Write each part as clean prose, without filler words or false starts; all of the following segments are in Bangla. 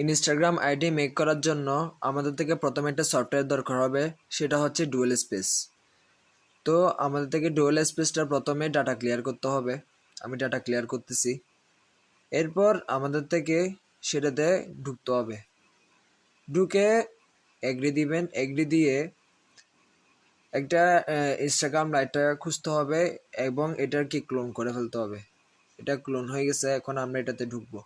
ইনস্টাগ্রাম আইডি মেক করার জন্য আমাদের থেকে প্রথমে একটা সফটওয়্যার দরকার হবে, সেটা হচ্ছে ডুয়েল স্পেস। তো আমাদের থেকে ডুয়েল স্পেসটা প্রথমে ডাটা ক্লিয়ার করতে হবে। আমি ডাটা ক্লিয়ার করতেছি। এরপর আমাদের থেকে সেটাতে ঢুকতে হবে। ঢুকে এগ্রি দিবেন। এগ্রি দিয়ে একটা ইনস্টাগ্রাম লাইটটা খুঁজতে হবে এবং এটাকে ক্লোন করে ফেলতে হবে। এটা ক্লোন হয়ে গেছে, এখন আমরা এটাতে ঢুকবো।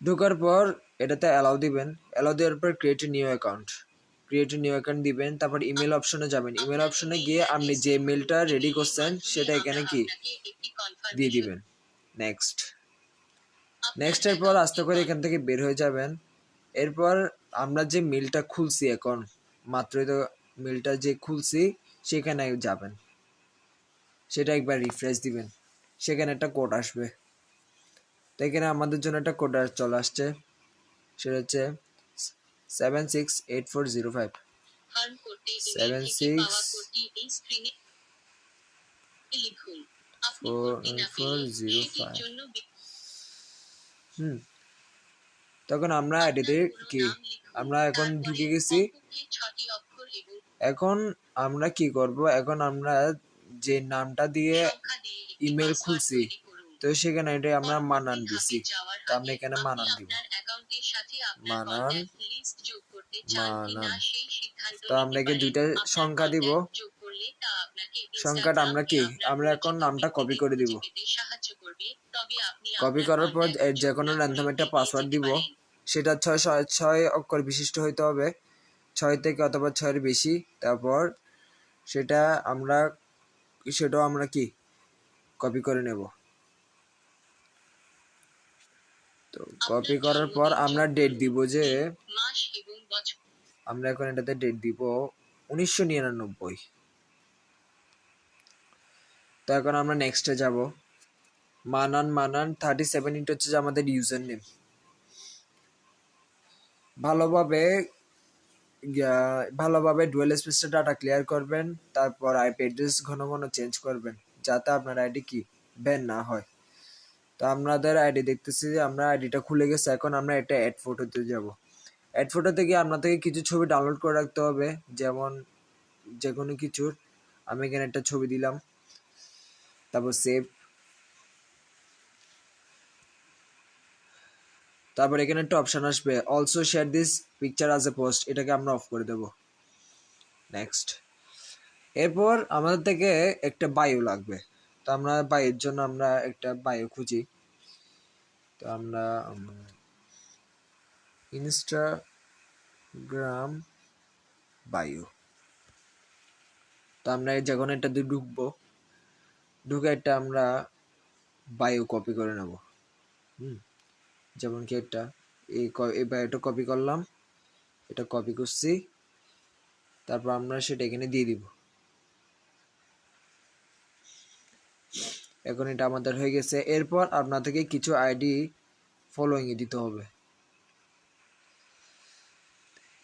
ঢোকার পর এটাতে অ্যালাউ দিবেন। অ্যালাউ দেওয়ার পর ক্রিয়েট নিউ অ্যাকাউন্ট দিবেন। তারপর ইমেল অপশনে যাবেন। ইমেল অপশনে গিয়ে আপনি যে মেলটা রেডি করছেন সেটা এখানে কি দিয়ে দিবেন। নেক্সটের পর আস্তে করে এখান থেকে বের হয়ে যাবেন। এরপর আমরা যে মেলটা খুলছি, এখন মাত্রই তো মেলটা যে খুলছি সেখানে যাবেন। সেটা একবার রিফ্রেশ দিবেন। সেখানে একটা কোড আসবে। তো এখানে আমাদের জন্য একটা কোড চলে আসছে, সেটা হচ্ছে 768405 768405। তখন আমরা আইডিতে কি আমরা এখন ঢুকে গেছি। এখন আমরা কি করব, এখন আমরা যে নামটা দিয়ে ইমেল খুলছি তো সেখানে এটা আমরা মানান দিছি। তো আমরা এখানে মানান দিব, মানান। তো আমরা কি দুইটা সংখ্যা দিব। সংখ্যাটা আমরা কি আমরা এখন নামটা কপি করে দিব। কপি করার পর যে কোনো র্যান্ডম একটা পাসওয়ার্ড দিব। সেটা 6 অক্ষর বিশিষ্ট হইতে হবে, 6 থেকে অথবা 6-এর বেশি। তারপর সেটাও আমরা কি কপি করে নেব। তো কপি করার পর আমরা ডেট দিব, যে আমরা এখন এটাতে ডেট দিব 1999। তো এখন আমরা নেক্সটে যাব। মানান 37 ইন্ট হচ্ছে যে আমাদের ইউজার নেম। ভালোভাবে ডুয়েল স্পেসটা ডাটা ক্লিয়ার করবেন। তারপর আইপি অ্যাড্রেস ঘন ঘন চেঞ্জ করবেন, যাতে আপনার আইডি কি ব্যান না হয়। তো আমাদের আইডি দেখতেছি যে আমরা আইডিটা খুলে গেছে। এখন আমরা এটা অ্যাড ফটোতে যাব। অ্যাড ফটো থেকে আপনাদেরকে কিছু ছবি ডাউনলোড করে রাখতে হবে, যেমন যে কোনো কিছুর। আমি এখানে একটা ছবি দিলাম, তারপর সেভ। তারপর এখানে একটা অপশন আসবে, also share this picture as a post. এটাকে আমরা অফ করে দেব। নেক্সট। এরপর আমাদের থেকে একটা বায়ো লাগবে। তো আমরা বায়োর জন্য আমরা একটা বায়ো খুঁজি। তো আমরা ইনস্টাগ্রাম বায়ো। তো আমরা যখন এটা দিয়ে ঢুকবো, ঢুকে একটা আমরা বায়ো কপি করে নেব। যেমন কি এই বায়োটা কপি করলাম, এটা কপি করছি। তারপর আমরা সেটা এখানে দিয়ে দিব। এখন এটা আমাদের হয়ে গেছে। এরপর আপনার থেকে কিছু আইডি ফলোইং এ দিতে হবে।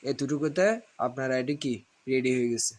এতটুকুতে আপনার আইডি কি রেডি হয়ে গেছে।